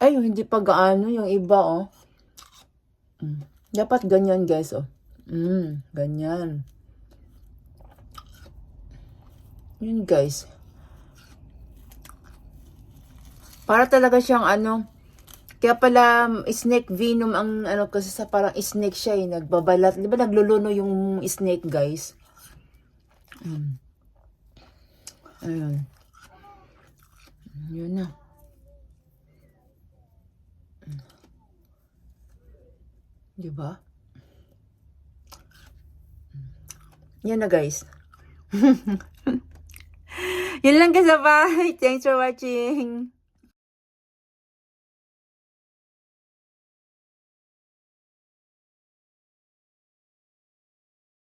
Ay, hindi pa gaano yung iba, oh. Dapat ganyan, guys, oh. Ganyan. Yun, guys. Para talaga siyang ano, kaya pala snake venom ang ano kasi sa parang snake siya eh, nagbabalat. Di ba nagluluno yung snake, guys? Ayun. Yun na. Di ba? Yan na, guys. Yun lang kasabay. Thanks for watching.